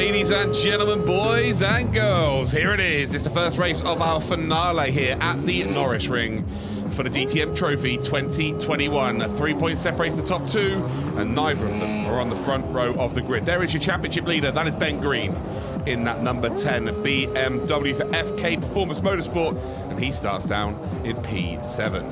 Ladies and gentlemen, boys and girls, here it is. It's the first race of our finale here at the Norisring for the DTM Trophy 2021. 3 points separates the top two, and neither of them are on the front row of the grid. There is your championship leader. That is Ben Green in that number 10 BMW for FK Performance Motorsport, and he starts down in P7.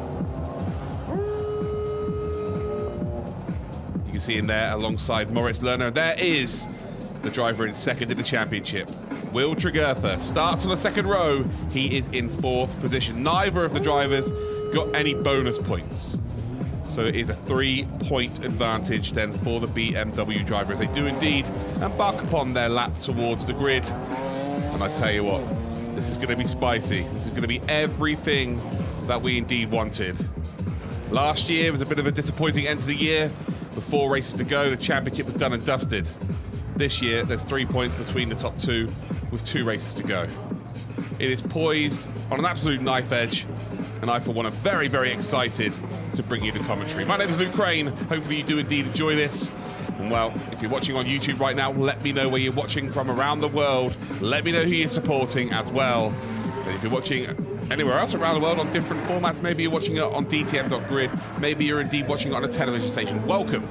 You can see him there alongside Moritz Lerner. There is the driver in second in the championship. Will Tregurtha starts on the second row. He is in fourth position. Neither of the drivers got any bonus points. So it is a 3-point advantage then for the BMW driver as they do indeed embark upon their lap towards the grid. And I tell you what, this is going to be spicy. This is going to be everything that we indeed wanted. Last year was a bit of a disappointing end to the year. With 4 races to go, the championship was done and dusted. This year, there's 3 points between the top two with 2 races to go. It is poised on an absolute knife edge, and I, for one, am very, very excited to bring you the commentary. My name is Luke Crane. Hopefully you do indeed enjoy this. And well, if you're watching on YouTube right now, let me know where you're watching from around the world. Let me know who you're supporting as well. And if you're watching anywhere else around the world on different formats, maybe you're watching it on DTM.grid, maybe you're indeed watching it on a television station, welcome.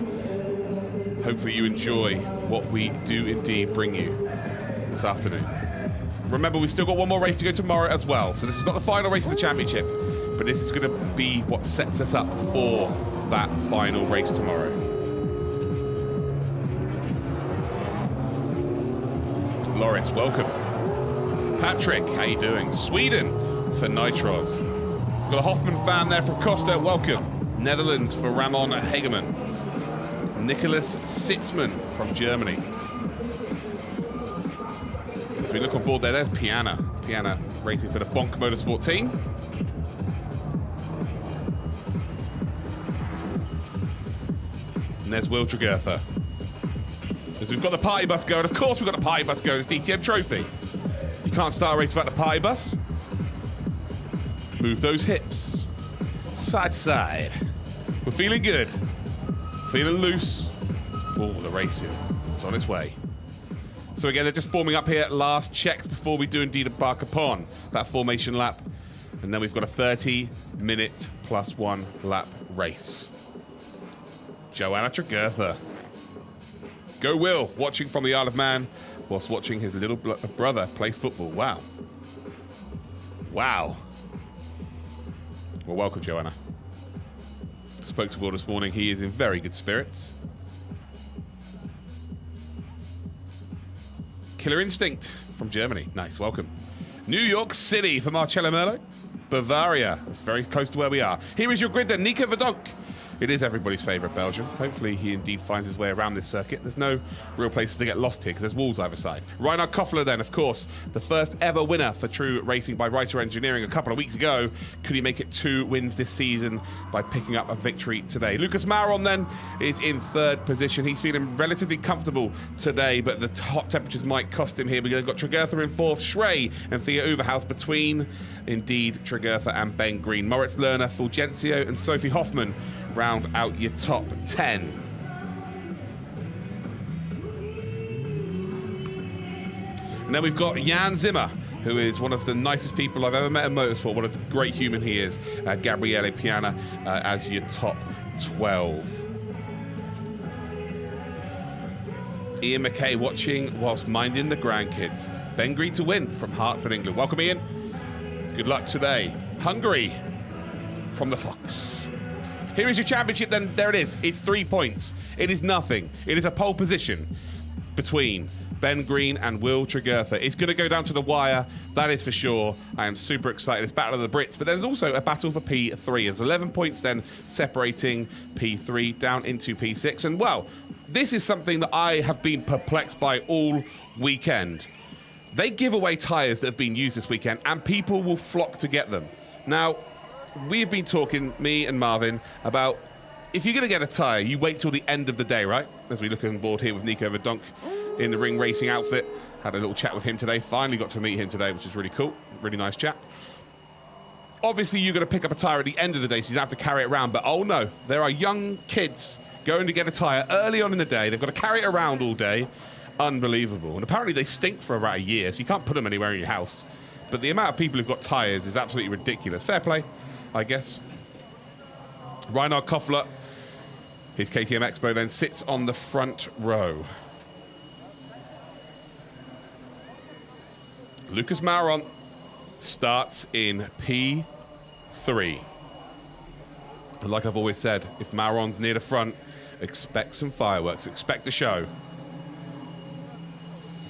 Hopefully you enjoy what we do indeed bring you this afternoon. Remember, we've still got one more race to go tomorrow as well, so this is not the final race of the championship, but this is going to be what sets us up for that final race tomorrow. Loris, welcome. Patrick, how you doing? Sweden for Nitros. Got a Hoffman fan there from Costa, welcome. Netherlands for Ramon Hageman. Nicholas Sitzman from Germany. As we look on board there, there's Piana. Piana racing for the Bonk Motorsport team. And there's Will Tregurtha. As we've got the party bus going, of course we've got the party bus going, it's DTM Trophy. You can't start a race without the party bus. Move those hips. Side to side. We're feeling good. Feeling loose. Oh, the racing. It's on its way. So again, they're just forming up here. Last checks before we do indeed embark upon that formation lap. And then we've got a 30-minute plus 1 lap race. Joanna Tregurtha. Go Will, watching from the Isle of Man whilst watching his little brother play football. Wow. Wow. Well, welcome, Joanna. Spoke to Will this morning. He is in very good spirits. Killer Instinct from Germany. Nice, welcome. New York City for Marcello Merlo. Bavaria. That's very close to where we are. Here is your grid then, Nico Verdonk. It is everybody's favourite Belgium. Hopefully he indeed finds his way around this circuit. There's no real places to get lost here because there's walls either side. Reinhard Koffler then, of course, the first ever winner for True Racing by Writer Engineering a couple of weeks ago. Could he make it 2 wins this season by picking up a victory today? Lucas Mauron then is in 3rd position. He's feeling relatively comfortable today, but the hot temperatures might cost him here. We've got Tregurtha in 4th, Schrey and Thea Overhaus between, indeed, Tregurtha and Ben Green. Moritz Lerner, Fulgencio and Sophie Hoffman round out your top 10. And then we've got Jan Zimmer, who is one of the nicest people I've ever met in motorsport. What a great human he is. Gabriele Piana as your top 12. Ian McKay watching whilst minding the grandkids. Ben Green to win from Hartford, England. Welcome, Ian. Good luck today. Hungary from the Fox. Here is your championship then. There it is. It's 3 points. It is nothing. It is a pole position between Ben Green and Will Tregurtha. It's going to go down to the wire, that is for sure. I am super excited. It's Battle of the Brits, but there's also a battle for P3. There's 11 points then separating P3 down into P6. And well, this is something that I have been perplexed by all weekend. They give away tyres that have been used this weekend and people will flock to get them. Now, we've been talking, me and Marvin, about if you're going to get a tyre, you wait till the end of the day, right? As we look on board here with Nico Verdonk in the ring racing outfit. Had a little chat with him today. Finally got to meet him today, which is really cool. Really nice chat. Obviously, you're going to pick up a tyre at the end of the day, so you don't have to carry it around. But oh no, there are young kids going to get a tyre early on in the day. They've got to carry it around all day. unbelievable. And apparently they stink for about a year, so you can't put them anywhere in your house. But the amount of people who've got tyres is absolutely ridiculous. Fair play, I guess. Reinhard Koffler, his KTM Expo, then sits on the front row. Lucas Mauron starts in P3. And like I've always said, if Mauron's near the front, expect some fireworks, expect a show.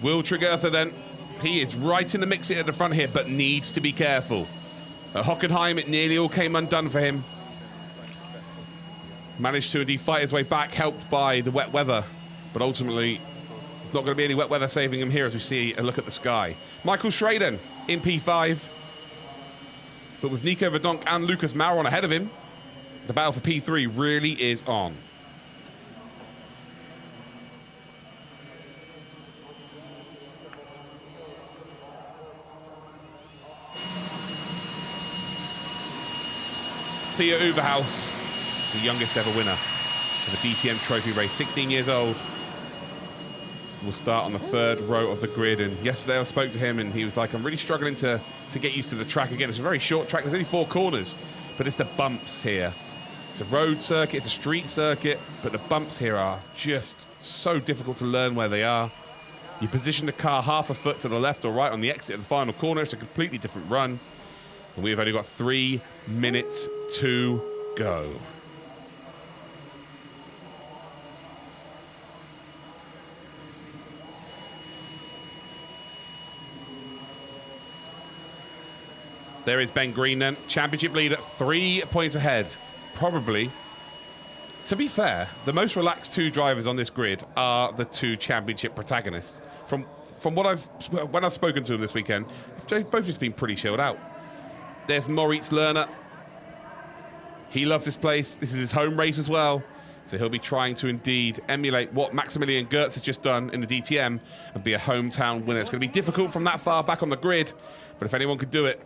Will Tregurtha then, he is right in the mix at the front here, but needs to be careful. At Hockenheim, it nearly all came undone for him. Managed to indeed fight his way back, helped by the wet weather, but ultimately it's not going to be any wet weather saving him here as we see a look at the sky. Michael Schraden in P5, but with Nico Verdonk and Lucas Mauron ahead of him, the battle for P3 really is on. Theo Uverhaus, the youngest ever winner of the DTM Trophy Race, 16 years old, will start on the third row of the grid. And yesterday I spoke to him and he was like, I'm really struggling to get used to the track again. It's a very short track, there's only 4 corners, but it's the bumps here. It's a road circuit, it's a street circuit, but the bumps here are just so difficult to learn where they are. You position the car half a foot to the left or right on the exit of the final corner, it's a completely different run. And we've only got 3 minutes to go. There is Ben Green then, championship leader, 3 points ahead. Probably, to be fair, the most relaxed 2 drivers on this grid are the 2 championship protagonists. From what when I've spoken to them this weekend, they've both just been pretty chilled out. There's Moritz Lerner. He loves this place. This is his home race as well. So he'll be trying to indeed emulate what Maximilian Gertz has just done in the DTM and be a hometown winner. It's going to be difficult from that far back on the grid, but if anyone could do it,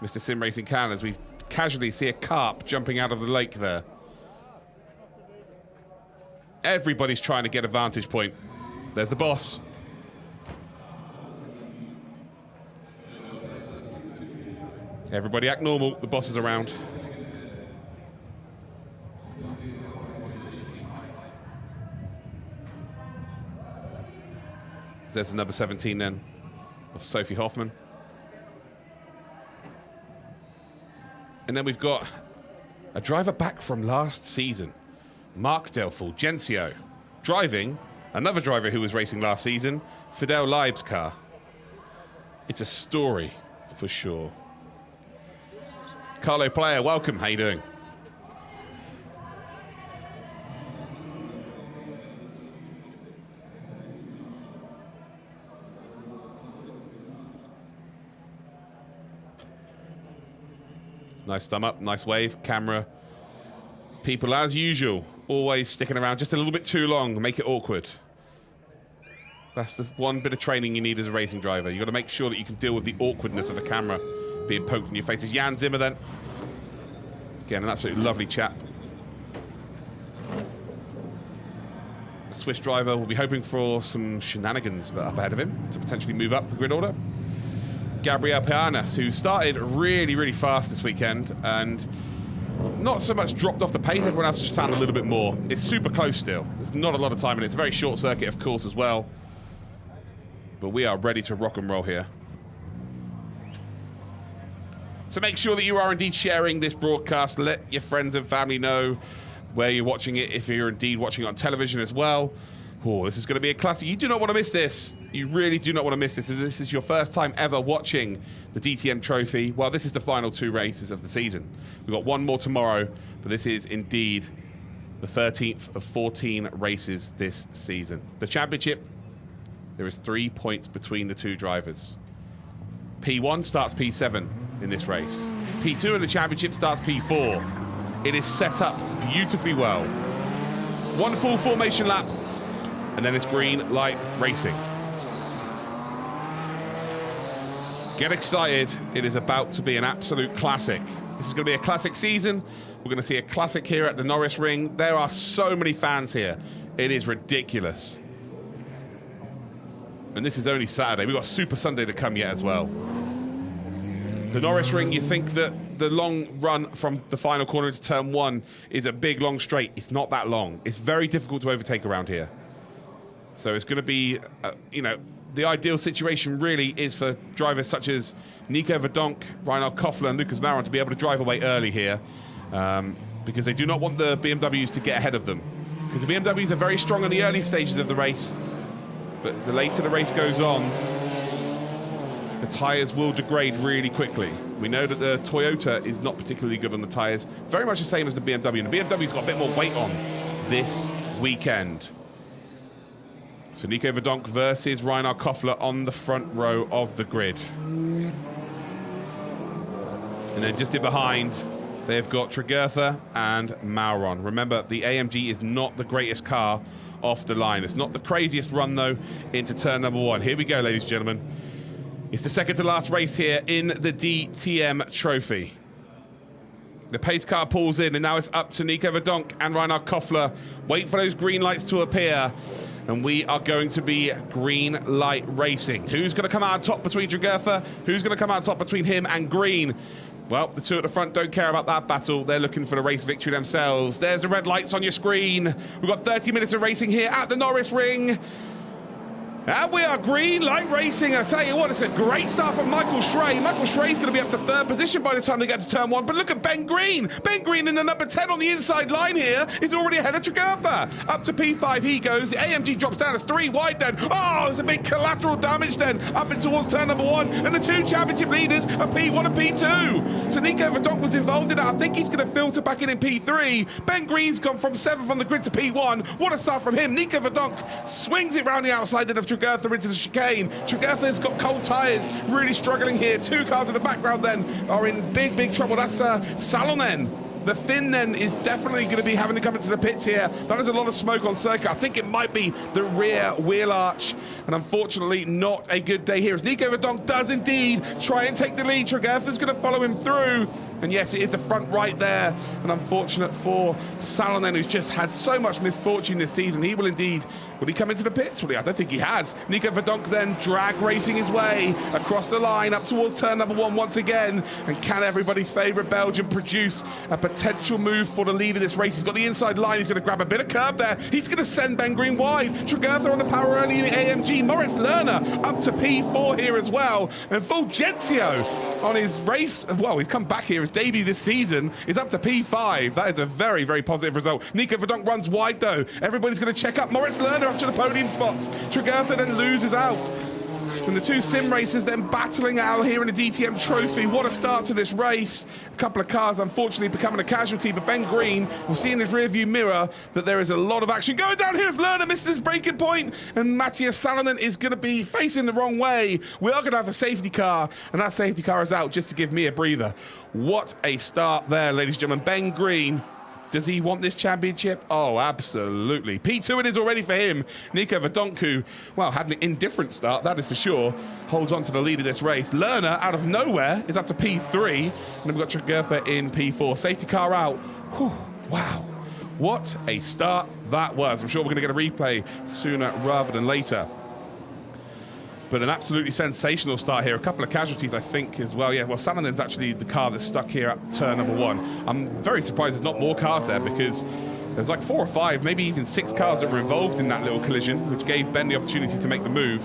Mr. Sim Racing can, as we casually see a carp jumping out of the lake there. Everybody's trying to get a vantage point. There's the boss. Everybody act normal, the boss is around. There's the number 17 then, of Sophie Hoffman. And then we've got a driver back from last season, Mark Del Fulgencio, driving another driver who was racing last season, Fidel Leib's car. It's a story for sure. Carlo Player, welcome. How you doing? Nice thumb up, nice wave, camera. People, as usual, always sticking around just a little bit too long, make it awkward. That's the one bit of training you need as a racing driver. You've got to make sure that you can deal with the awkwardness of a camera being poked in your face. It's Jan Zimmer then. Again, an absolutely lovely chap. The Swiss driver will be hoping for some shenanigans up ahead of him to potentially move up the grid order. Gabriel Pianas, who started really, really fast this weekend and not so much dropped off the pace. Everyone else just found a little bit more. It's super close still. There's not a lot of time, and it's a very short circuit, of course, as well. But we are ready to rock and roll here. So make sure that you are indeed sharing this broadcast. Let your friends and family know where you're watching it, if you're indeed watching it on television as well. Oh, this is going to be a classic. You do not want to miss this. You really do not want to miss this. If this is your first time ever watching the DTM Trophy, well, this is the final 2 races of the season. We've got one more tomorrow, but this is indeed the 13th of 14 races this season. The championship, there is 3 points between the 2 drivers. P1 starts P7 in this race. P2 in the championship starts P4. It is set up beautifully well. One full formation lap, and then it's green light racing. Get excited. It is about to be an absolute classic. This is going to be a classic season. We're going to see a classic here at the Norisring. There are so many fans here. It is ridiculous. And this is only Saturday. We've got Super Sunday to come yet as well. The Norisring, you think that the long run from the final corner into turn 1 is a big, long straight. It's not that long. It's very difficult to overtake around here. So it's going to be, you know, the ideal situation really is for drivers such as Nico Verdonk, Reinhard, Koffler, and Lucas Mauron to be able to drive away early here, because they do not want the BMWs to get ahead of them. Because the BMWs are very strong in the early stages of the race, but the later the race goes on, the tyres will degrade really quickly. We know that the Toyota is not particularly good on the tyres, very much the same as the BMW, and the BMW's got a bit more weight on this weekend. So Nico Verdonk versus Reinhard Koffler on the front row of the grid. And then just in behind, they've got Tregurtha and Mauron. Remember, the AMG is not the greatest car off the line. It's not the craziest run, though, into turn number 1. Here we go, ladies and gentlemen. It's the second to last race here in the DTM Trophy. The pace car pulls in, and now it's up to Nico Verdonk and Reinhard Koffler. Wait for those green lights to appear. And we are going to be green light racing. Who's going to come out on top between Tregurtha? Who's going to come out on top between him and Green? Well, the two at the front don't care about that battle. They're looking for the race victory themselves. There's the red lights on your screen. We've got 30 minutes of racing here at the Norisring. And we are green light racing. I tell you what, it's a great start from Michael Schrey. Michael Schrey's going to be up to 3rd position by the time they get to turn 1. But look at Ben Green. Ben Green in the number 10 on the inside line here is already ahead of Tregurtha. Up to P5 he goes. The AMG drops down. It's 3 wide then. Oh, there's a big collateral damage then. Up and towards turn number 1. And the 2 championship leaders are P1 and P2. So Nico Verdonk was involved in that. I think he's going to filter back in P3. Ben Green's gone from 7th on the grid to P1. What a start from him. Nico Verdonk swings it round the outside of Tregurtha into the chicane. Tregurtha's got cold tyres, really struggling here. 2 cars in the background then are in big, big trouble. That's Salonen. The Finn then is definitely going to be having to come into the pits here. That is a lot of smoke on circuit. I think it might be the rear wheel arch. And unfortunately, not a good day here. As Nico Verdonk does indeed try and take the lead. Tregurtha's going to follow him through. And yes, it is the front right there. And unfortunate for Salonen, who's just had so much misfortune this season. He will indeed, will he come into the pits? Well, I don't think he has. Nico Verdonk then drag racing his way across the line up towards turn number 1 once again. And can everybody's favourite Belgian produce a potential move for the lead of this race? He's got the inside line. He's going to grab a bit of curb there. He's going to send Ben Green wide. Tregurtha on the power early in the AMG. Moritz Lerner up to P4 here as well. And Fulgenzio on his race, well, he's come back here. His debut this season is up to P5. That is a very, very positive result. Nico Verdonk runs wide though. Everybody's going to check up. Moritz Lerner up to the podium spots. Tregurtha then loses out. And the 2 sim racers then battling out here in the DTM Trophy. What a start to this race. A couple of cars unfortunately becoming a casualty, but Ben Green will see in his rearview mirror that there is a lot of action going down here as Lerner misses his braking point, and Matthias Salonen is going to be facing the wrong way. We are going to have a safety car, and that safety car is out just to give me a breather. What a start there, ladies and gentlemen. Ben Green, does he want this championship? Oh, absolutely. P2 it is already for him. Nico Verdonk, who, well, had an indifferent start, that is for sure, holds on to the lead of this race. Lerner, out of nowhere, is up to P3. And then we've got Tregurtha in P4. Safety car out. Whew, wow. What a start that was. I'm sure we're going to get a replay sooner rather than later. But an absolutely sensational start here. A couple of casualties, I think, as well. Yeah, well, Salonen's actually the car that's stuck here at turn number 1. I'm very surprised there's not more cars there, because there's like 4 or 5, maybe even 6 cars that were involved in that little collision, which gave Ben the opportunity to make the move.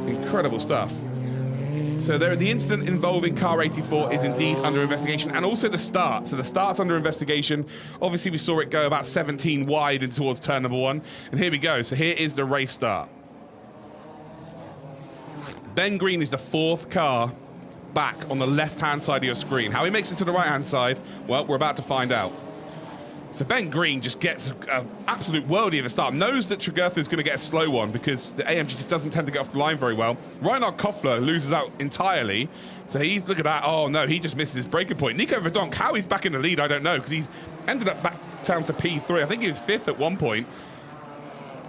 Incredible stuff. So there, the incident involving car 84 is indeed under investigation, and also the start. So the start's under investigation. Obviously, we saw it go about 17 wide in towards turn number 1. And here we go. So here is the race start. Ben Green is the 4th car back on the left-hand side of your screen. How he makes it to the right-hand side, well, we're about to find out. So Ben Green just gets an absolute worldie of a start. Knows that Tregurtha is going to get a slow one because the AMG just doesn't tend to get off the line very well. Reinhard Koffler loses out entirely. So he's, look at that. Oh, no, he just misses his braking point. Nico Verdonk, how he's back in the lead, I don't know, because he's ended up back down to P3. I think he was 5th at one point.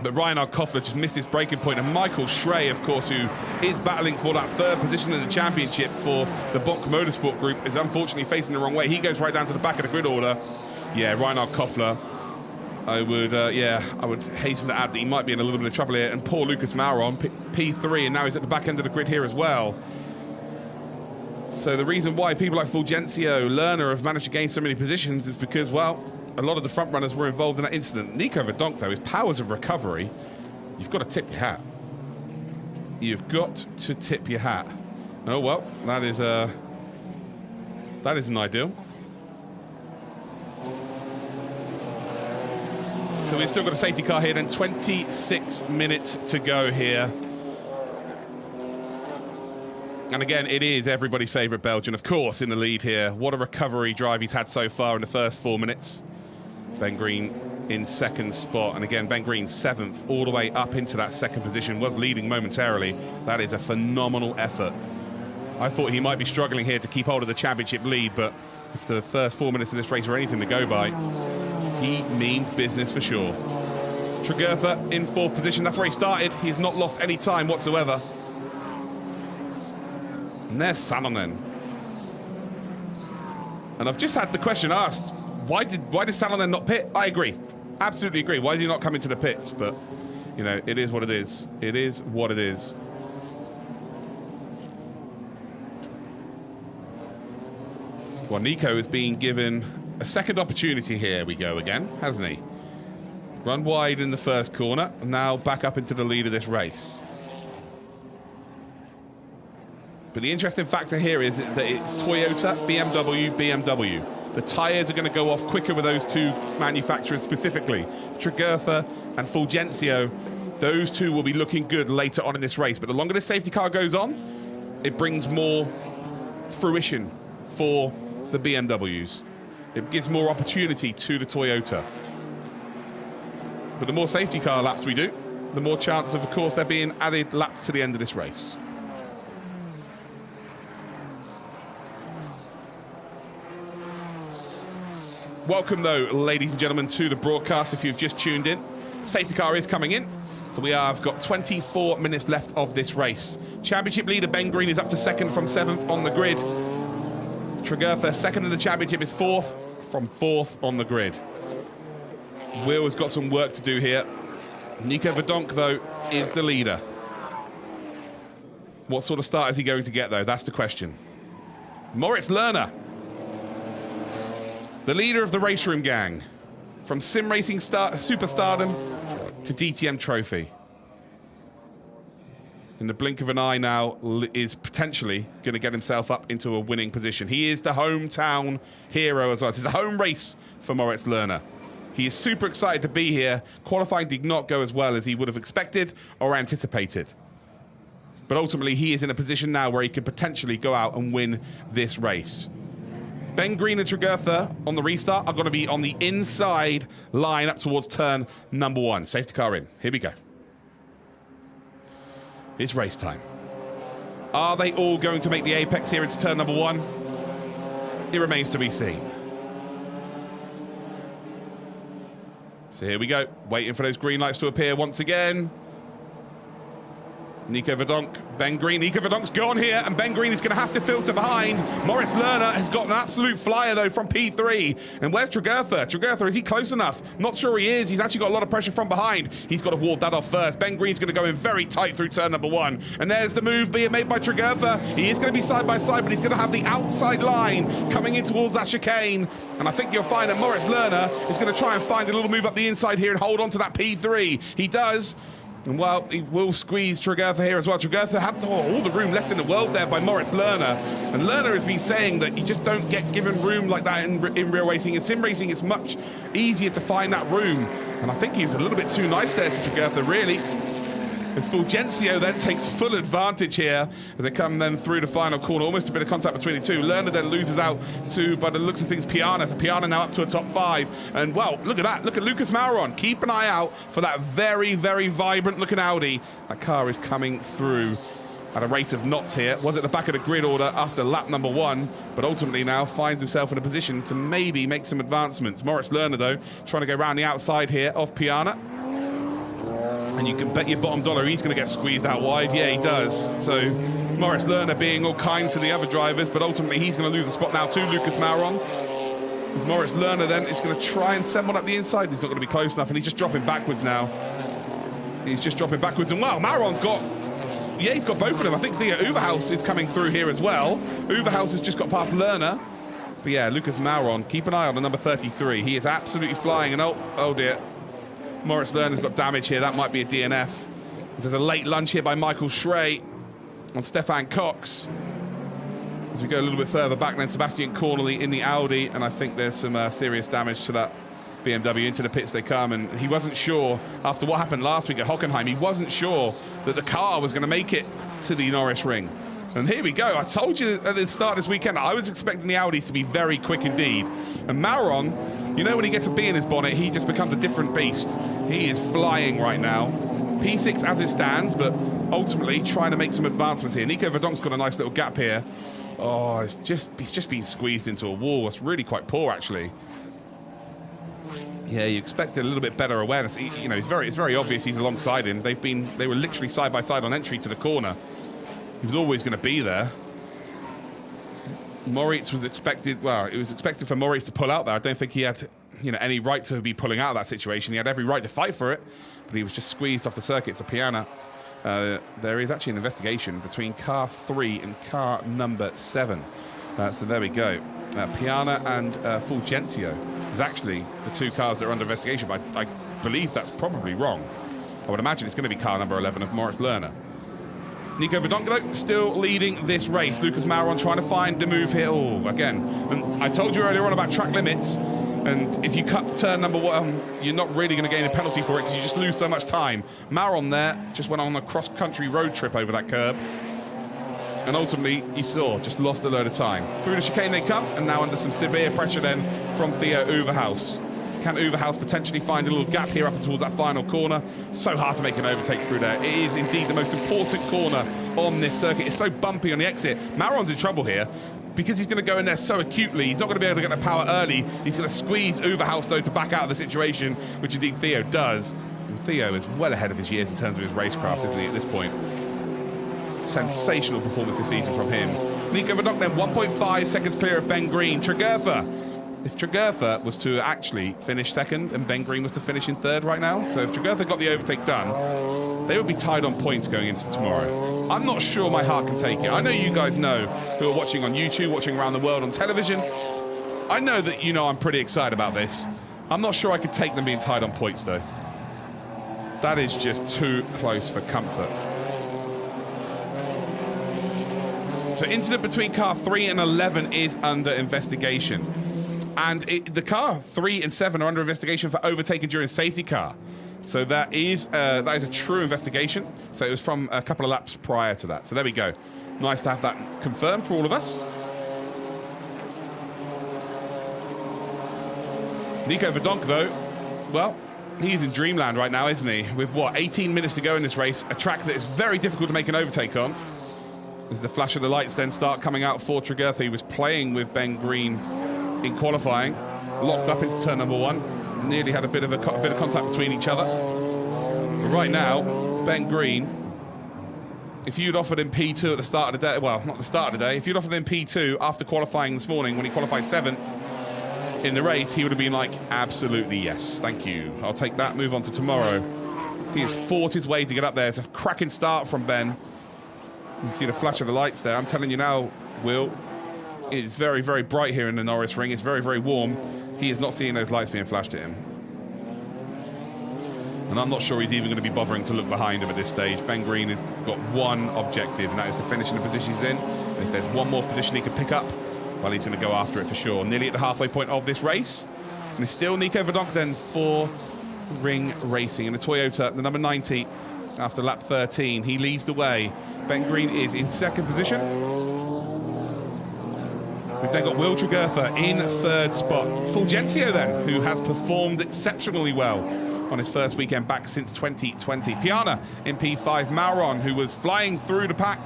But Reinhard Koffler just missed his braking point. And Michael Schrey, of course, who is battling for that 3rd position in the championship for the Bonk Motorsport Group, is unfortunately facing the wrong way. He goes right down to the back of the grid order. Yeah, Reinhard Koffler I would hasten to add that he might be in a little bit of trouble here. And poor Lucas Mauron, P3, and now he's at the back end of the grid here as well. So the reason why people like Fulgencio, Lerner have managed to gain so many positions is because, well, a lot of the front runners were involved in that incident. Nico Verdonk, though, his powers of recovery, you've got to tip your hat. You've got to tip your hat. Oh, well, that isn't ideal. So we've still got a safety car here, then 26 minutes to go here. And again, it is everybody's favourite Belgian, of course, in the lead here. What a recovery drive he's had so far in the first 4 minutes. Ben Green in second spot. And again, Ben Green 7th, all the way up into that second position, was leading momentarily. That is a phenomenal effort. I thought he might be struggling here to keep hold of the championship lead, but if the first 4 minutes of this race are anything to go by, he means business for sure. Tregurtha in 4th position. That's where he started. He's not lost any time whatsoever. And there's Salonen. And I've just had the question asked, why did Salonen not pit? I agree. Absolutely agree. Why did he not come into the pits? But, you know, it is what it is. It is what it is. Well, Nico is being given a second opportunity. Here we go again, hasn't he? Run wide in the first corner, and now back up into the lead of this race. But the interesting factor here is that it's Toyota, BMW. The tyres are going to go off quicker with those two manufacturers specifically. Tregurtha and Fulgencio, those two will be looking good later on in this race. But the longer this safety car goes on, it brings more fruition for the BMWs. It gives more opportunity to the Toyota. But the more safety car laps we do, the more chance of course, there being added laps to the end of this race. Welcome, though, ladies and gentlemen, to the broadcast. If you've just tuned in, safety car is coming in. So we have got 24 minutes left of this race. Championship leader Ben Green is up to second from 7th on the grid. Tregurtha, second in the championship, is 4th from 4th on the grid. Will has got some work to do here. Nico Verdonk, though, is the leader. What sort of start is he going to get, though? That's the question. Moritz Lerner, the leader of the race room gang, from sim racing superstardom to DTM Trophy. In the blink of an eye now, is potentially going to get himself up into a winning position. He is the hometown hero as well. This is a home race for Moritz Lerner. He is super excited to be here. Qualifying did not go as well as he would have expected or anticipated. But ultimately, he is in a position now where he could potentially go out and win this race. Ben Green and Tregurtha on the restart are going to be on the inside line up towards turn number 1. Safety car in. Here we go. It's race time. Are they all going to make the apex here into turn number 1? It remains to be seen. So here we go. Waiting for those green lights to appear once again. Nico Verdonk, Ben Green. Nico Verdonk's gone here, and Ben Green is going to have to filter behind. Moritz Lerner has got an absolute flyer, though, from P3. And where's Tregurtha? Tregurtha, is he close enough? Not sure he is. He's actually got a lot of pressure from behind. He's got to ward that off first. Ben Green's going to go in very tight through turn number 1. And there's the move being made by Tregurtha. He is going to be side by side, but he's going to have the outside line coming in towards that chicane. And I think you'll find that Moritz Lerner is going to try and find a little move up the inside here and hold on to that P3. He does. And well, he will squeeze Tregurtha here as well. Tregurtha had all the room left in the world there by Moritz Lerner. And Lerner has been saying that you just don't get given room like that in real racing. In sim racing, it's much easier to find that room. And I think he was a little bit too nice there to Tregurtha, really. As Fulgencio then takes full advantage here as they come then through the final corner. Almost a bit of contact between the two. Lerner then loses out to, by the looks of things, Piana. So Piana now up to a top 5. And, well, look at that. Look at Lucas Mauron. Keep an eye out for that very, very vibrant-looking Audi. That car is coming through at a rate of knots here. Was at the back of the grid order after lap number 1, but ultimately now finds himself in a position to maybe make some advancements. Moritz Lerner, though, trying to go around the outside here of Piana. And you can bet your bottom dollar he's going to get squeezed out wide. Yeah, he does. So Moritz Lerner being all kind to the other drivers, but ultimately he's going to lose a spot now to Lucas Mauron. As Moritz Lerner then is going to try and send one up the inside. He's not going to be close enough, and he's just dropping backwards now. He's just dropping backwards, and wow, Mauron's got... Yeah, he's got both of them. I think Theo Uverhaus is coming through here as well. Uverhaus has just got past Lerner. But yeah, Lucas Mauron, keep an eye on the number 33. He is absolutely flying, and oh dear. Moritz Lerner's got damage here. That might be a DNF. There's a late lunge here by Michael Schrey on Stefan Cox. As we go a little bit further back, then Sebastian Cornely in the Audi, and I think there's some serious damage to that BMW. Into the pits they come, and he wasn't sure, after what happened last week at Hockenheim, he wasn't sure that the car was going to make it to the Norisring. And here we go. I told you at the start of this weekend, I was expecting the Audis to be very quick indeed. And Mauron, you know, when he gets a bee in his bonnet, he just becomes a different beast. He is flying right now. P6 as it stands, but ultimately trying to make some advancements here. Nico Verdonk's got a nice little gap here. Oh, he's just been squeezed into a wall. It's really quite poor, actually. Yeah, you expected a little bit better awareness. You know, it's very obvious he's alongside him. They were literally side by side on entry to the corner. He was always going to be there. Moritz was expected. Well, it was expected for Moritz to pull out there. I don't think he had, you know, any right to be pulling out of that situation. He had every right to fight for it, but he was just squeezed off the circuit. So Piana. There is actually an investigation between car 3 and car number 7. So there we go. Piana and Fulgencio is actually the 2 cars that are under investigation, but I believe that's probably wrong. I would imagine it's going to be car number 11 of Moritz Lerner. Nico Verdonk, though, still leading this race. Lucas Mauron trying to find the move here. Oh, again. And I told you earlier on about track limits. And if you cut turn number 1, you're not really going to gain a penalty for it because you just lose so much time. Mauron there just went on a cross-country road trip over that curb. And ultimately, you saw, just lost a load of time. Through the chicane they come, and now under some severe pressure then from Theo Uverhaus. Can Uverhaus potentially find a little gap here up towards that final corner? So hard to make an overtake through there. It is indeed the most important corner on this circuit. It's so bumpy on the exit. Mauron's in trouble here because he's going to go in there so acutely. He's not going to be able to get the power early. He's going to squeeze Uverhaus, though, to back out of the situation, which indeed Theo does. And Theo is well ahead of his years in terms of his racecraft, isn't he, at this point? Sensational performance this season from him. Nico Verdonk then 1.5 seconds clear of Ben Green. Tregurtha. If Tregurtha was to actually finish second and Ben Green was to finish in third right now, so if Tregurtha got the overtake done, they would be tied on points going into tomorrow. I'm not sure my heart can take it. I know you guys know who are watching on YouTube, watching around the world on television. I know that you know I'm pretty excited about this. I'm not sure I could take them being tied on points, though. That is just too close for comfort. So incident between car 3 and 11 is under investigation. And the car 3 and 7 are under investigation for overtaking during safety car. So that is a true investigation. So it was from a couple of laps prior to that. So there we go. Nice to have that confirmed for all of us. Nico Verdonk, though, well, he's in dreamland right now, isn't he? With, what, 18 minutes to go in this race. A track that is very difficult to make an overtake on. As the flash of the lights then start coming out for Tregurtha. He was playing with Ben Green in qualifying, locked up into turn number 1, nearly had a bit of contact between each other. But right now, Ben Green, if you'd offered him P2 at the start of the day, well, not the start of the day, if you'd offered him P2 after qualifying this morning when he qualified 7th in the race, he would have been like, absolutely yes, thank you. I'll take that, move on to tomorrow. He has fought his way to get up there. It's a cracking start from Ben. You see the flash of the lights there. I'm telling you now, Will, it's very, very bright here in the Norisring. It's very, very warm. He is not seeing those lights being flashed at him. And I'm not sure he's even going to be bothering to look behind him at this stage. Ben Green has got one objective, and that is to finish in the position he's in. And if there's one more position he can pick up, well, he's going to go after it for sure. Nearly at the halfway point of this race. And it's still Nico Verdonk then for Ring Racing. And the Toyota, the number 90, after lap 13, he leads the way. Ben Green is in second position. We've then got Will Tregurtha in third spot. Fulgencio then, who has performed exceptionally well on his first weekend back since 2020. Piana in P5. Mauron, who was flying through the pack,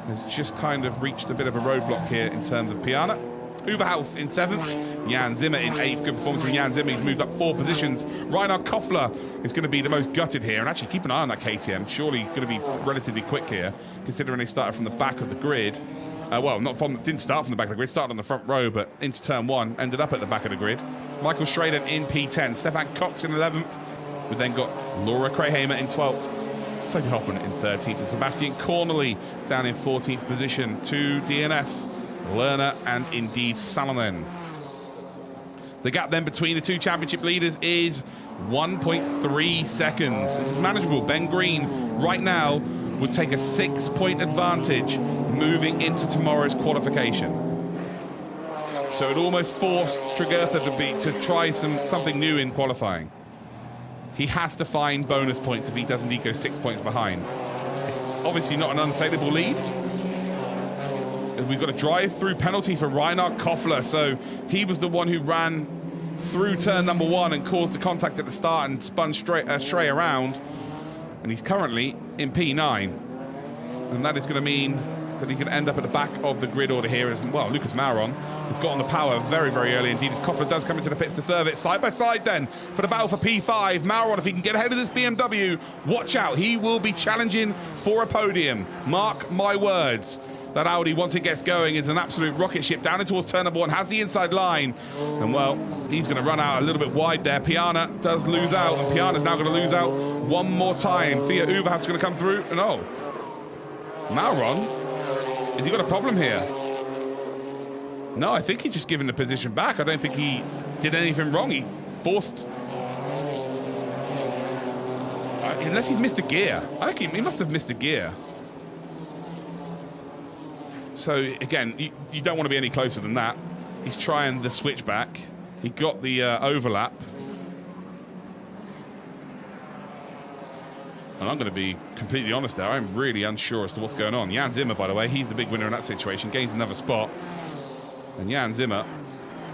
has just kind of reached a bit of a roadblock here in terms of Piana. Uverhaus in 7th. Jan Zimmer in 8th. Good performance from Jan Zimmer. He's moved up 4 positions. Reinhard Koffler is going to be the most gutted here. And actually, keep an eye on that KTM. Surely going to be relatively quick here, considering they started from the back of the grid. Well, didn't start from the back of the grid, started on the front row, but into turn 1, ended up at the back of the grid. Michael Schrader in P10, Stefan Cox in 11th. We've then got Laura Krayhamer in 12th, Sophie Hoffman in 13th, and Sebastian Cornely down in 14th position. 2 DNFs, Lerner and indeed Salonen. The gap then between the 2 championship leaders is 1.3 seconds. This is manageable. Ben Green right now would take a 6-point advantage moving into tomorrow's qualification. So it almost forced Tregurtha to try something new in qualifying. He has to find bonus points if he doesn't go 6 points behind. It's obviously not an unassailable lead. And we've got a drive-through penalty for Reinhard Koffler. So he was the one who ran through turn number 1 and caused the contact at the start and spun straight around. And he's currently in P9. And that is going to mean that he can end up at the back of the grid order here as well. Lucas Mauron has got on the power very, very early indeed as Koffler does come into the pits to serve it. Side by side then for the battle for P5. Mauron, if he can get ahead of this BMW, watch out. He will be challenging for a podium. Mark my words. That Audi, once it gets going, is an absolute rocket ship down in towards turn number 1, has the inside line. And, well, he's going to run out a little bit wide there. Piana does lose out, and Piana's now going to lose out one more time. Thea Uverhouse is going to come through, and oh. Mauron, has he got a problem here? No, I think he's just given the position back. I don't think he did anything wrong. He forced... unless he's missed a gear. I think he must have missed a gear. So, again, you don't want to be any closer than that. He's trying the switchback. He got the overlap. And I'm going to be completely honest there. I'm really unsure as to what's going on. Jan Zimmer, by the way, he's the big winner in that situation. Gains another spot. And Jan Zimmer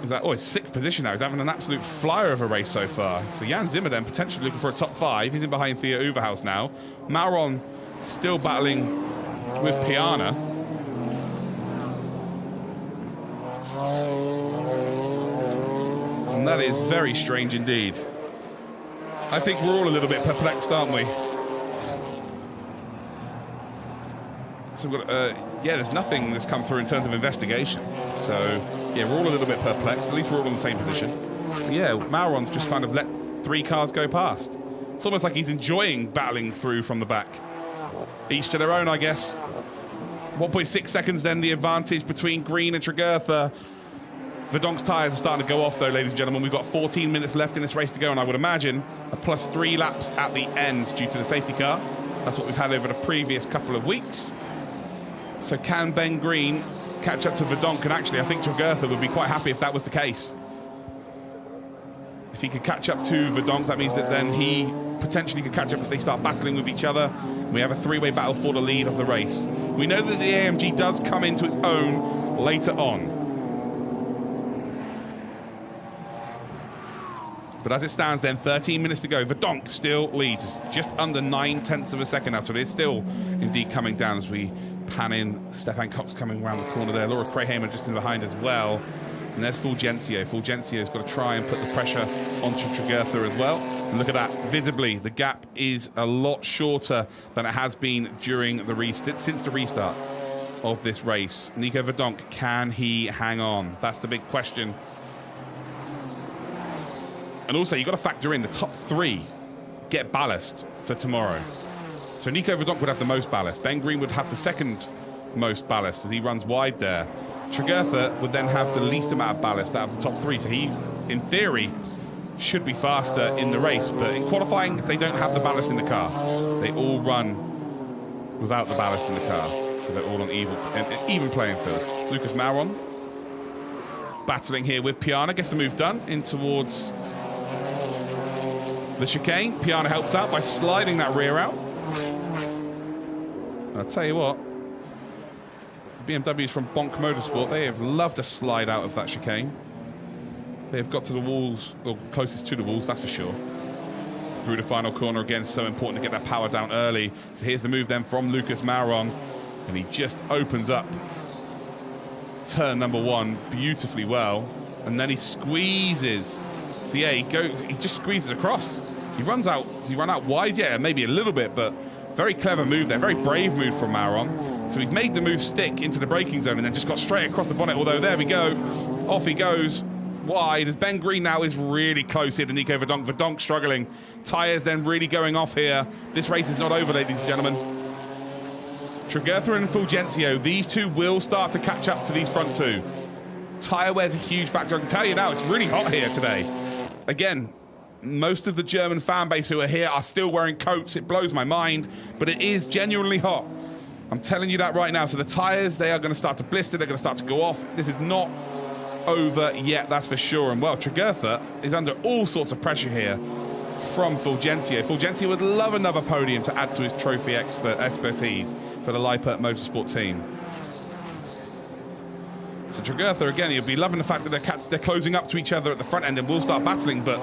is at, his 6th position now. He's having an absolute flyer of a race so far. So Jan Zimmer then potentially looking for a top 5. He's in behind Thea Uverhouse now. Mauron still battling with Piana. And that is very strange indeed. I think we're all a little bit perplexed, aren't we? So we've got, there's nothing that's come through in terms of investigation. So, yeah, we're all a little bit perplexed. At least we're all in the same position. But yeah, Mauron's just kind of let 3 cars go past. It's almost like he's enjoying battling through from the back. Each to their own, I guess. 1.6 seconds then, the advantage between Green and Tregurtha. Verdonk's tyres are starting to go off, though, ladies and gentlemen. We've got 14 minutes left in this race to go, and I would imagine a +3 laps at the end due to the safety car. That's what we've had over the previous couple of weeks. So can Ben Green catch up to Verdonk? And actually, I think Tregurtha would be quite happy if that was the case. If he could catch up to Verdonk, that means that then he potentially could catch up if they start battling with each other. We have a 3-way battle for the lead of the race. We know that the AMG does come into its own later on. But as it stands then, 13 minutes to go. Verdonk still leads, just under 9/10 of a second now. So it is still indeed coming down as we pan in. Stefan Cox coming around the corner there. Laura Krayhamer just in behind as well. And there's Fulgencio. Fulgencio's got to try and put the pressure onto Tregurtha as well. And look at that. Visibly, the gap is a lot shorter than it has been during the since the restart of this race. Nico Verdonk, can he hang on? That's the big question. And also, you've got to factor in the top 3 get ballast for tomorrow. So Nico Verdonk would have the most ballast. Ben Green would have the second most ballast as he runs wide there. Tregurtha would then have the least amount of ballast out of the top 3. So he, in theory, should be faster in the race. But in qualifying, they don't have the ballast in the car. They all run without the ballast in the car. So they're all on even playing field. Lucas Mauron battling here with Piana. Gets the move done in towards the chicane. Piana helps out by sliding that rear out. I'll tell you what, the BMWs from Bonk Motorsport, they have loved to slide out of that chicane. They have got to the walls, or closest to the walls, that's for sure. Through the final corner again, so important to get that power down early. So here's the move then from Lucas Mauron, and he just opens up turn number 1 beautifully well, and then he squeezes. So yeah, he just squeezes across. He runs out. Does he run out wide? Yeah, maybe a little bit, but very clever move there. Very brave move from Mauron. So he's made the move stick into the braking zone and then just got straight across the bonnet, although there we go. Off he goes wide as Ben Green now is really close here to Nico Verdonk. Verdonk struggling. Tyres then really going off here. This race is not over, ladies and gentlemen. Tregurtha and Fulgencio, these two will start to catch up to these front two. Tyre wear's a huge factor. I can tell you now, it's really hot here today. Again, most of the German fan base who are here are still wearing coats. It blows my mind, but it is genuinely hot. I'm telling you that right now. So the tyres, they are going to start to blister. They're going to start to go off. This is not over yet, that's for sure. And well, Tregurtha is under all sorts of pressure here from Fulgencio. Fulgencio would love another podium to add to his trophy expertise for the Lippert Motorsport team. So Tregurtha, again, he'll be loving the fact that they're closing up to each other at the front end and will start battling, but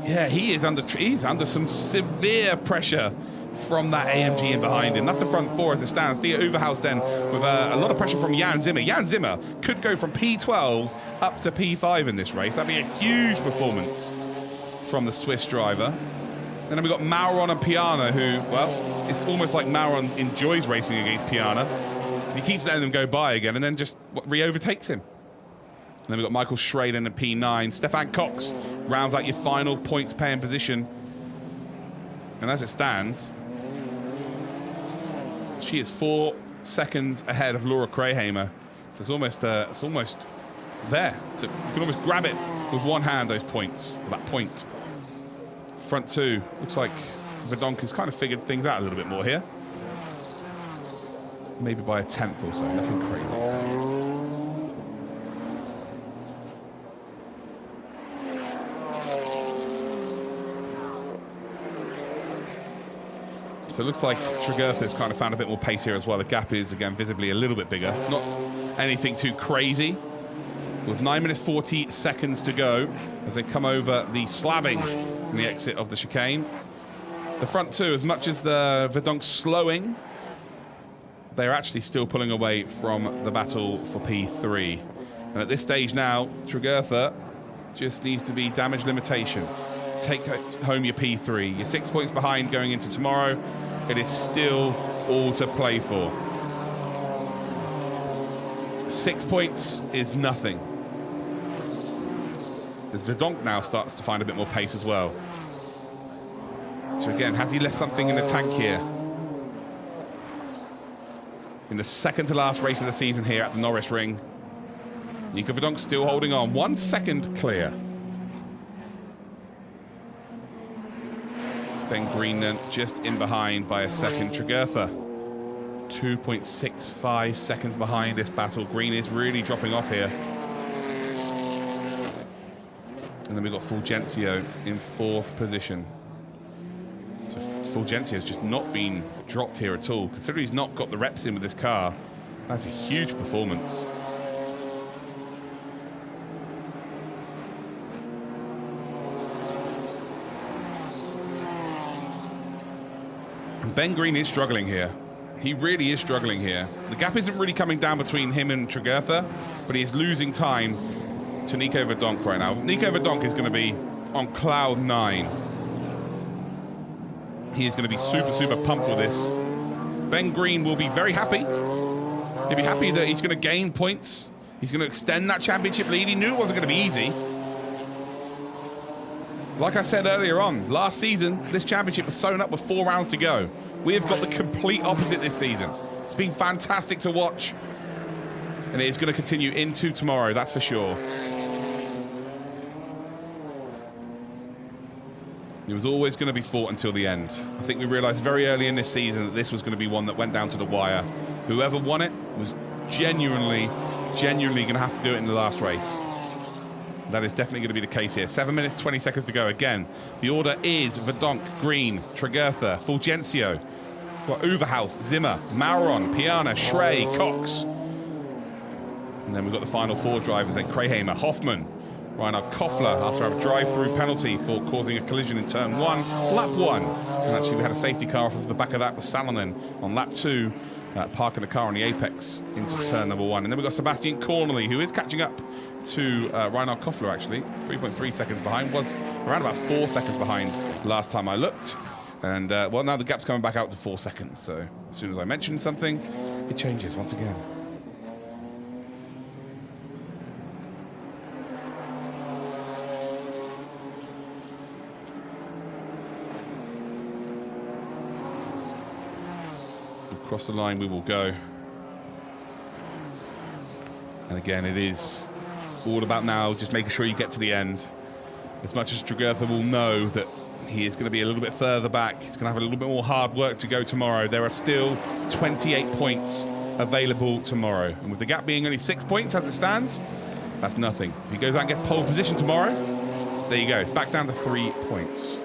yeah, he's under some severe pressure from that AMG in behind him. That's the front four as it stands. Theo Overhaus then with a lot of pressure from Jan Zimmer. Jan Zimmer could go from P12 up to P5 in this race. That'd be a huge performance from the Swiss driver. And then we've got Mauron and Piana, who, well, it's almost like Mauron enjoys racing against Piana. He keeps letting them go by again and then just re-overtakes him. And then we've got Michael Schrader in the P9. Stefan Cox rounds out your final points paying position. And as it stands, she is 4 seconds ahead of Laura Krahamer. So it's almost there. So you can almost grab it with one hand, those points, that point. Front two, looks like Verdonk has kind of figured things out a little bit more here. Maybe by a tenth or so, nothing crazy. So it looks like Tregurtha's kind of found a bit more pace here as well. The gap is, again, visibly a little bit bigger. Not anything too crazy. With 9 minutes 40 seconds to go as they come over the slabbing in the exit of the chicane. The front two, as much as the Verdonk slowing, they're actually still pulling away from the battle for P3. And at this stage now, Tregurtha just needs to be damage limitation. Take home your P3. You're 6 points behind going into tomorrow. It is still all to play for. 6 points is nothing. As Verdonk now starts to find a bit more pace as well. So again, has he left something in the tank here? In the second to last race of the season here at the Norisring. Nico Verdonk still holding on. 1 second clear. Ben Green then just in behind by a second. Tregurtha 2.65 seconds behind this battle. Green is really dropping off here. And then we've got Fulgencio in 4th position. So Fulgencio's just not been dropped here at all. Considering he's not got the reps in with this car, that's a huge performance. And Ben Green is struggling here. He really is struggling here. The gap isn't really coming down between him and Tregurtha, but he's losing time to Nico Verdonk right now. Nico Verdonk is going to be on cloud 9. He is going to be super, super pumped with this. Ben Green will be very happy. He'll be happy that he's going to gain points. He's going to extend that championship lead. He knew it wasn't going to be easy. Like I said earlier on, last season, this championship was sewn up with 4 rounds to go. We have got the complete opposite this season. It's been fantastic to watch. And it is going to continue into tomorrow, that's for sure. It was always going to be fought until the end. I think we realized very early in this season that this was going to be one that went down to the wire. Whoever won it was genuinely going to have to do it in the last race. That is definitely going to be the case here. 7 minutes, 20 seconds to go. Again, the order is Verdonk, Green, Tregurtha, Fulgencio, Overhaus, Zimmer, Mauron, Piana, Schrey, Cox. And then we've got the final 4 drivers then. Krahamer, Hoffman, Reinhard, Koffler after a drive-through penalty for causing a collision in turn 1, lap 1. And actually we had a safety car off of the back of that with Salonen on lap 2, parking the car on the apex into turn number 1. And then we've got Sebastian Cornely, who is catching up to Reinhard Koffler actually, 3.3 seconds behind, was around about 4 seconds behind last time I looked. And well, now the gap's coming back out to 4 seconds. So as soon as I mention something, it changes once again. Across the line we will go. And again, it is all about now just making sure you get to the end. As much as Tregurtha will know that he is going to be a little bit further back, he's going to have a little bit more hard work to go tomorrow. There are still 28 points available tomorrow. And with the gap being only 6 points as it stands, that's nothing. If he goes out and gets pole position tomorrow, there you go. It's back down to 3 points.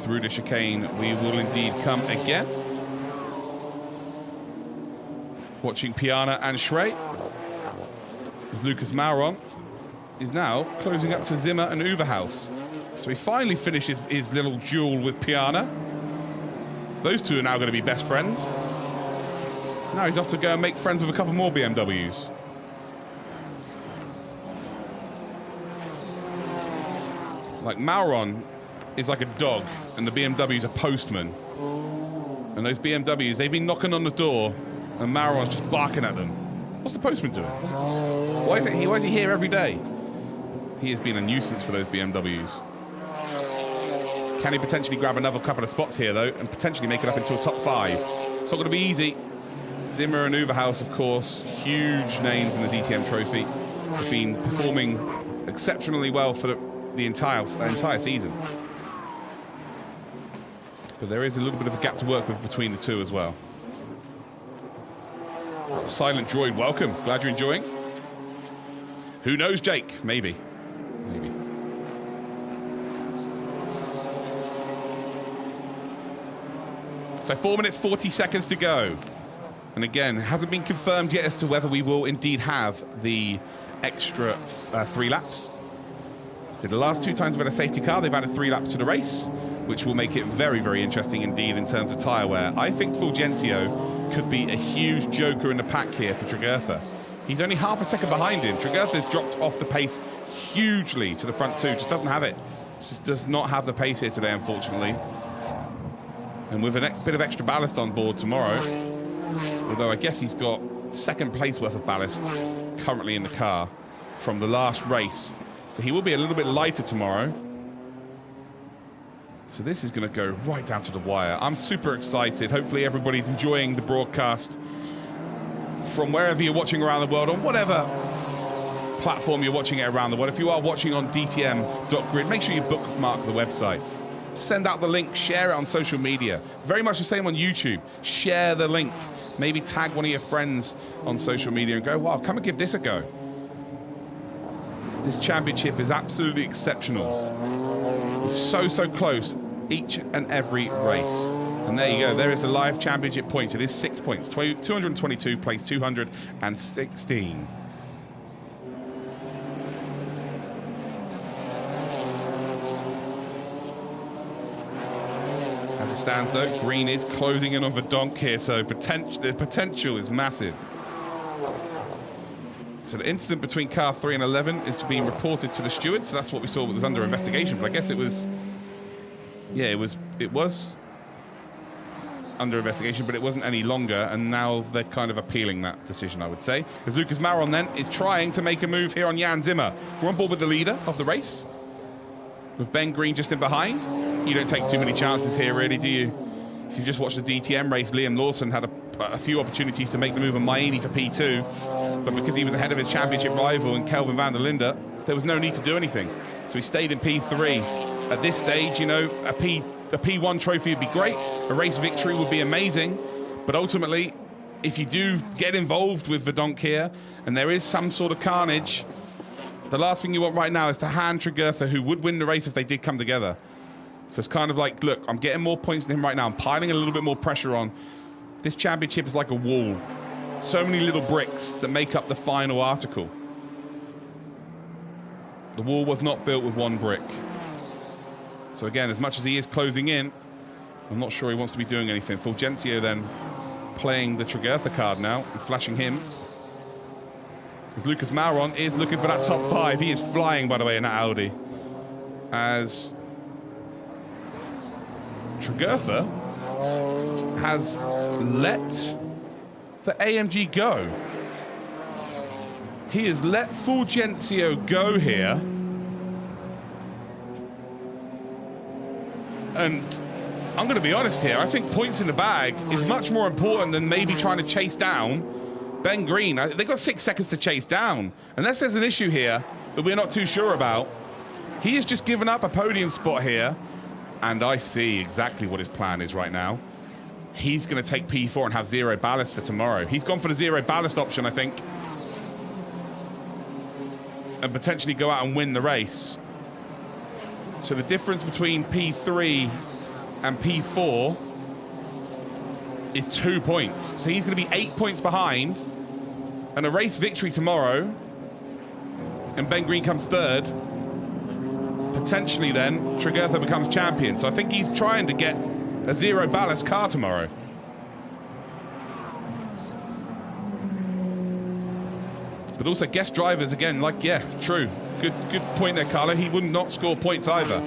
Through the chicane, we will indeed come again. Watching Piana and Schrey, as Lucas Mauron is now closing up to Zimmer and Uverhaus. So he finally finishes his little duel with Piana. Those two are now going to be best friends. Now he's off to go and make friends with a couple more BMWs. Like Mauron is like a dog, and the BMW's a postman. And those BMWs, they've been knocking on the door, and Mauron's just barking at them. What's the postman doing? Why is he here every day? He has been a nuisance for those BMWs. Can he potentially grab another couple of spots here, though, and potentially make it up into a top 5? It's not going to be easy. Zimmer and Uverhaus, of course, huge names in the DTM Trophy, have been performing exceptionally well for the entire season. But there is a little bit of a gap to work with between the two as well. Silent Droid, welcome. Glad you're enjoying. Who knows, Jake? Maybe. Maybe. So 4 minutes, 40 seconds to go. And again, it hasn't been confirmed yet as to whether we will indeed have the extra 3 laps. So the last 2 times we've had a safety car, they've added 3 laps to the race, which will make it very, very interesting indeed in terms of tyre wear. I think Fulgencio could be a huge joker in the pack here for Tregurtha. He's only half a second behind him. Tregurtha's dropped off the pace hugely to the front 2, just doesn't have it. Just does not have the pace here today, unfortunately. And with a bit of extra ballast on board tomorrow, although I guess he's got 2nd place worth of ballast currently in the car from the last race. So he will be a little bit lighter tomorrow. So this is going to go right down to the wire. I'm super excited. Hopefully everybody's enjoying the broadcast from wherever you're watching around the world, on whatever platform you're watching it around the world. If you are watching on DTM.grid, make sure you bookmark the website. Send out the link, share it on social media. Very much the same on YouTube. Share the link. Maybe tag one of your friends on social media and go, wow, come and give this a go. This championship is absolutely exceptional. It's so, so close each and every race. And there you go. There is the live championship points. It is 6 points. 222 plays 216. As it stands, though, green is closing in on Verdonk here, so the potential is massive. So the incident between car 3 and 11 is being reported to the steward. So that's what we saw was under investigation. But I guess it was, yeah, it was under investigation, but it wasn't any longer. And now they're kind of appealing that decision, I would say. Because Lucas Mauron then is trying to make a move here on Jan Zimmer. We're on board with the leader of the race, with Ben Green just in behind. You don't take too many chances here, really, do you? If you've just watched the DTM race, Liam Lawson had a few opportunities to make the move on Maini for P2, but because he was ahead of his championship rival in Kelvin van der Linde, there was no need to do anything. So he stayed in P3. At this stage, you know, a P1 trophy would be great, a race victory would be amazing, but ultimately, if you do get involved with Verdonk here, and there is some sort of carnage, the last thing you want right now is to hand Tregurtha, who would win the race if they did come together. So it's kind of like, look, I'm getting more points than him right now. I'm piling a little bit more pressure on. This championship is like a wall. So many little bricks that make up the final article. The wall was not built with one brick. So again, as much as he is closing in, I'm not sure he wants to be doing anything. Fulgencio then playing the Tregurtha card now and flashing him. As Lucas Mauron is looking for that top 5. He is flying, by the way, in that Audi. as Tregurtha has let the AMG go. He has let Fulgencio go here. And I'm going to be honest here, I think points in the bag is much more important than maybe trying to chase down Ben Green. They've got 6 seconds to chase down. Unless there's an issue here that we're not too sure about. He has just given up a podium spot here. And I see exactly what his plan is right now. He's going to take P4 and have 0 ballast for tomorrow. He's gone for the 0 ballast option, I think. And potentially go out and win the race. So the difference between P3 and P4 is 2 points. So he's going to be 8 points behind. And a race victory tomorrow, and Ben Green comes third. Potentially then, Tregurtha becomes champion. So I think he's trying to get a 0 ballast car tomorrow. But also guest drivers, again, like, yeah, true. Good point there, Carlo. He would not score points either.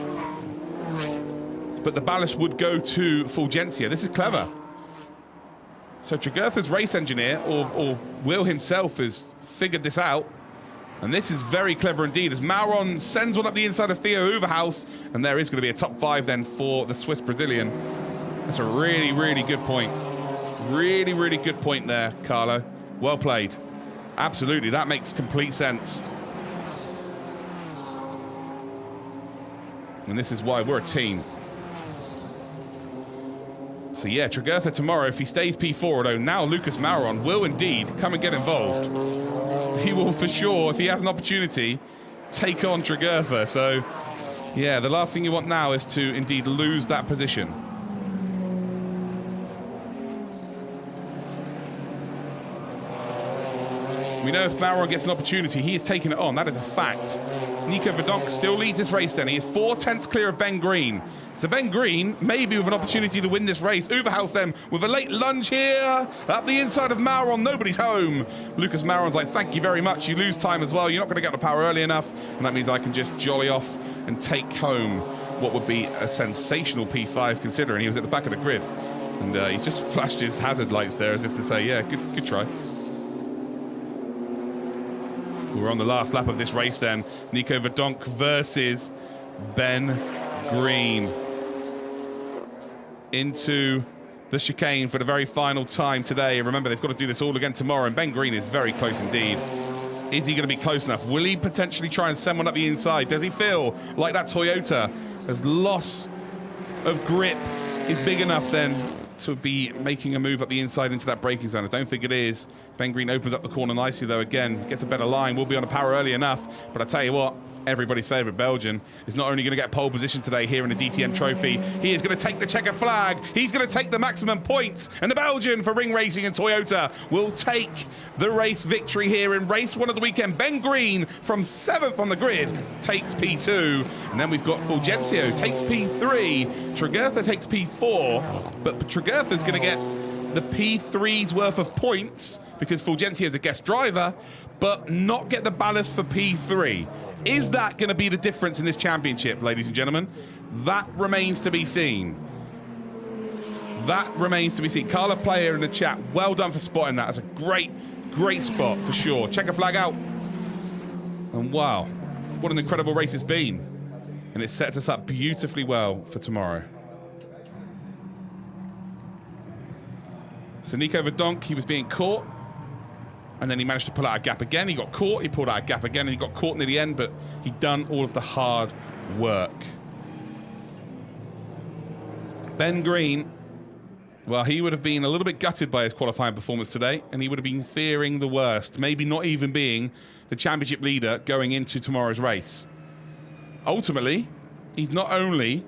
But the ballast would go to Fulgencio. This is clever. So Tregurtha's race engineer, or Will himself, has figured this out. And this is very clever indeed, as Mauron sends one up the inside of Theo Uverhaus, and there is going to be a top 5 then for the Swiss-Brazilian. That's a really, really good point. Really, really good point there, Carlo. Well played. Absolutely, that makes complete sense. And this is why we're a team. So yeah, Tregurtha tomorrow, if he stays P4, although now Lucas Mauron will indeed come and get involved. He will for sure, if he has an opportunity, take on Tregurtha. So yeah, the last thing you want now is to indeed lose that position. We know if Mauron gets an opportunity, he is taking it on. That is a fact. Nico Verdonk still leads this race then. He is 4/10 clear of Ben Green. So Ben Green, maybe with an opportunity to win this race. Uverhaus then with a late lunge here. Up the inside of Mauron, nobody's home. Lucas Mauron's like, thank you very much. You lose time as well. You're not going to get the power early enough. And that means I can just jolly off and take home what would be a sensational P5, considering he was at the back of the grid. And he just flashed his hazard lights there as if to say, yeah, good try. We're on the last lap of this race then. Nico Verdonk versus Ben Green. Into the chicane for the very final time today. Remember, they've got to do this all again tomorrow, and Ben Green is very close indeed. Is he going to be close enough? Will he potentially try and send one up the inside? Does he feel like that Toyota has loss of grip is big enough then to be making a move up the inside into that braking zone? I don't think it is. Ben Green opens up the corner nicely though, again, gets a better line, will be on a power early enough, but I tell you what, everybody's favourite Belgian is not only going to get pole position today here in the DTM Trophy, he is going to take the checkered flag, he's going to take the maximum points, and the Belgian for Ring Racing and Toyota will take the race victory here in race 1 of the weekend. Ben Green from 7th on the grid takes P2, and then we've got Fulgencio takes P3, Tregurtha takes P4, but Tregurtha's going to get the P3's worth of points because Fulgencio is a guest driver, but not get the ballast for P3. Is that going to be the difference in this championship, ladies and gentlemen? That remains to be seen. That remains to be seen. Carla Player in the chat, well done for spotting that. That's a great spot for sure. Check a flag out. And wow, what an incredible race it's been. And it sets us up beautifully well for tomorrow. So Nico Verdonk, he was being caught, and then he managed to pull out a gap again. He got caught, he pulled out a gap again, and he got caught near the end, but he'd done all of the hard work. Ben Green, well, he would have been a little bit gutted by his qualifying performance today, and he would have been fearing the worst, maybe not even being the championship leader going into tomorrow's race. Ultimately, he's not only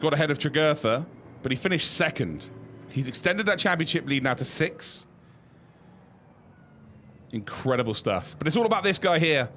got ahead of Tregurtha, but he finished 2nd. He's extended that championship lead now to 6. Incredible stuff. But it's all about this guy here.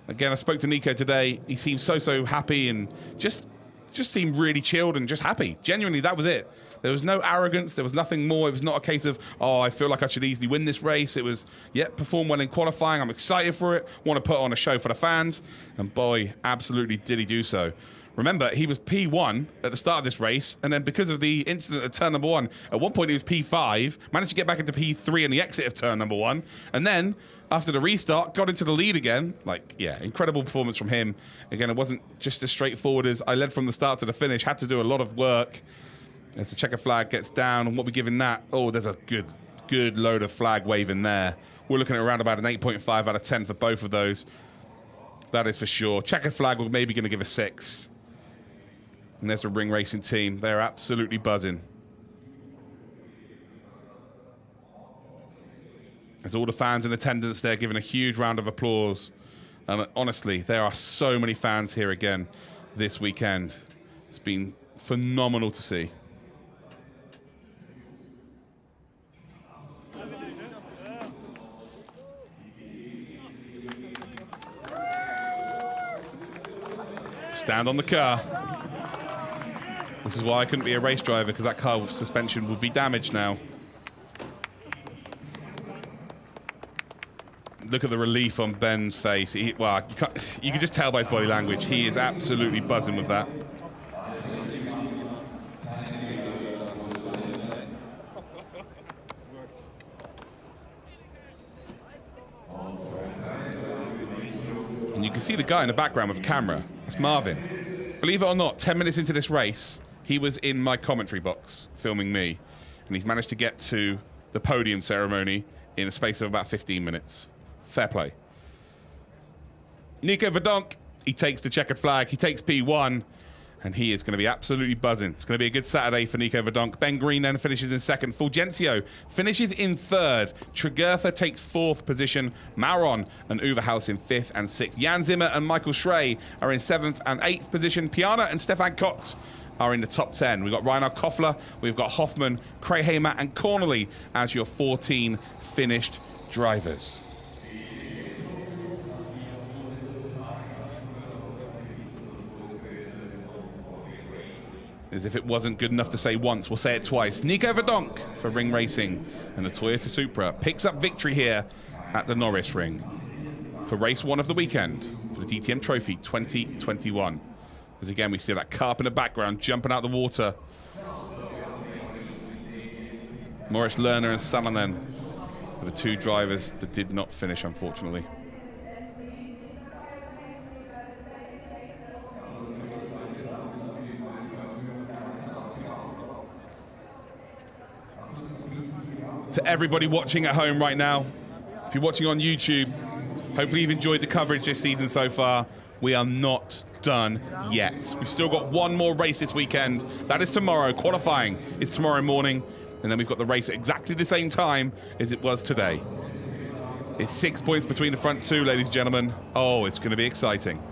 Again, I spoke to Nico today. He seemed so happy and just seemed really chilled and just happy. Genuinely, that was it. There was no arrogance. There was nothing more. It was not a case of, oh, I feel like I should easily win this race. It was, yeah, perform well in qualifying. I'm excited for it. Want to put on a show for the fans. And boy, absolutely did he do so. Remember, he was P1 at the start of this race, and then because of the incident at turn number 1, at one point he was P5, managed to get back into P3 in the exit of turn number 1, and then, after the restart, got into the lead again. Like, yeah, incredible performance from him. Again, it wasn't just as straightforward as I led from the start to the finish, had to do a lot of work. As the checker flag gets down, and what we're giving that, oh, there's a good load of flag waving there. We're looking at around about an 8.5 out of 10 for both of those. That is for sure. Checkered flag, we're maybe going to give a 6. And there's the Ring Racing team. They're absolutely buzzing. There's all the fans in attendance there giving a huge round of applause. And honestly, there are so many fans here again this weekend. It's been phenomenal to see. Stand on the car. This is why I couldn't be a race driver, because that car suspension would be damaged now. Look at the relief on Ben's face. Well, you can just tell by his body language. He is absolutely buzzing with that. And you can see the guy in the background with the camera. It's Marvin. Believe it or not, 10 minutes into this race, he was in my commentary box filming me, and he's managed to get to the podium ceremony in a space of about 15 minutes. Fair play. Nico Verdonk, he takes the checkered flag, he takes P1, and he is going to be absolutely buzzing. It's going to be a good Saturday for Nico Verdonk. Ben Green then finishes in second. Fulgencio finishes in third. Tregurtha takes fourth position. Mauron and Uverhaus in fifth and sixth. Jan Zimmer and Michael Schrey are in seventh and eighth position. Piana and Stefan Cox are in the top 10. We've got Reinhard Koffler, we've got Hoffman, Krayhamer and Cornely as your 14 finished drivers. As if it wasn't good enough to say once, we'll say it twice. Nico Verdonk for Ring Racing and the Toyota Supra picks up victory here at the Norisring for race 1 of the weekend for the DTM Trophy 2021. As again, we see that carp in the background jumping out the water. Morris Lerner and Salonen are the two drivers that did not finish, unfortunately. To everybody watching at home right now, if you're watching on YouTube, hopefully you've enjoyed the coverage this season so far. We are not done yet. We've still got one more race this weekend. That is tomorrow. Qualifying is tomorrow morning. And then we've got the race at exactly the same time as it was today. It's 6 points between the front two, ladies and gentlemen. Oh, it's going to be exciting.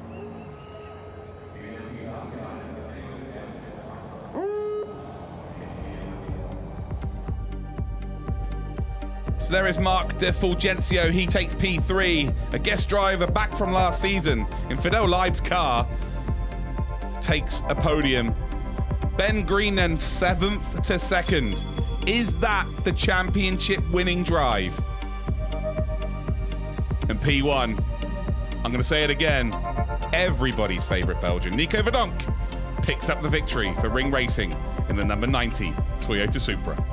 So there is Mark De Fulgencio. He takes P3, a guest driver back from last season in Fidel Leib's car, takes a podium. Ben Green then 7th to 2nd. Is that the championship winning drive? And P1, I'm going to say it again, everybody's favorite Belgian, Nico Verdonk, picks up the victory for Ring Racing in the number 90 Toyota Supra.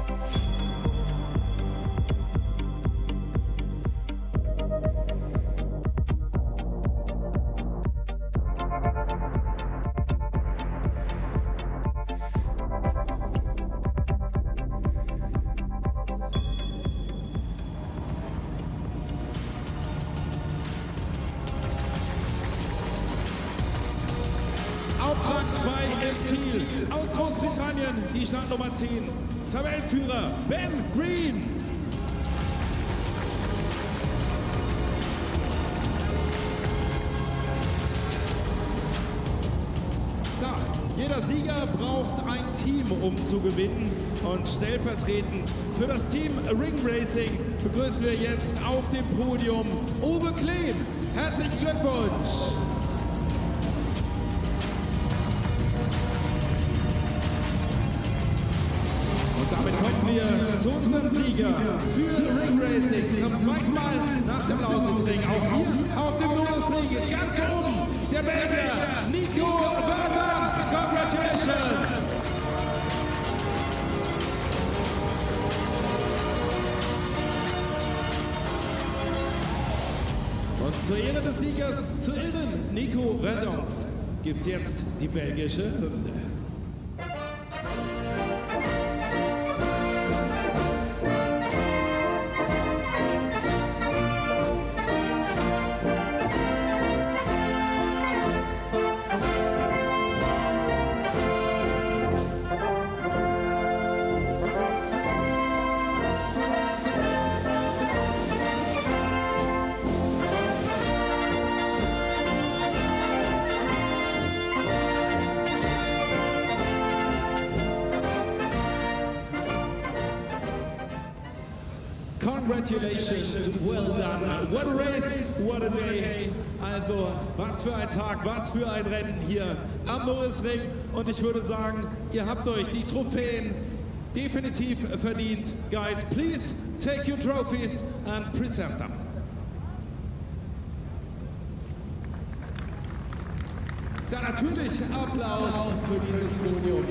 Rang 2 im Ziel. Aus Großbritannien die Startnummer 10. Tabellenführer Ben Green. Da, jeder Sieger braucht ein Team, um zu gewinnen. Und stellvertretend für das Team Ring Racing begrüßen wir jetzt auf dem Podium Uwe Kleen. Herzlichen Glückwunsch! zu unserem Sieger für Ring Racing zum zweiten Mal nach dem Lausitzring. Auch hier auf dem Norisring ganz oben der Belgier Nico Verdonk. Congratulations! Und zur Ehre des Siegers, zu Ehren Nico Verdonks, gibt es jetzt die belgische Hymne. Congratulations, well done. What a race, what a day. Also, was für ein Tag, was für ein Rennen hier am Norisring. Und ich würde sagen, ihr habt euch die Trophäen definitiv verdient. Guys, please take your trophies and present them. Ja, natürlich Applaus für dieses Podium.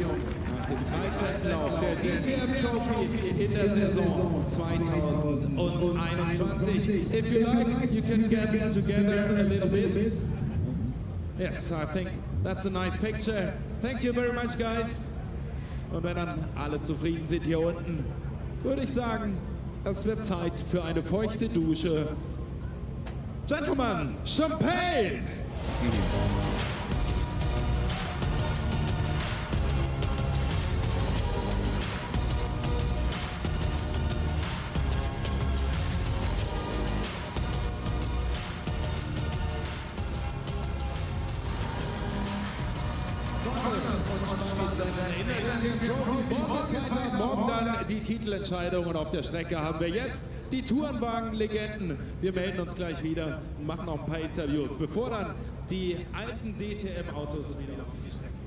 Nach dem Teilzeitlauf der DTM Trophy in der Saison 2021. If you like, you can get together a little bit. Yes, I think that's a nice picture. Thank you very much, guys. Und wenn dann alle zufrieden sind hier unten, würde ich sagen, es wird Zeit für eine feuchte Dusche. Gentlemen, Champagne! Morgen dann die Titelentscheidung und auf der Strecke haben wir jetzt die Tourenwagen-Legenden. Wir melden uns gleich wieder und machen noch ein paar Interviews, bevor dann die alten DTM-Autos wieder auf die Strecke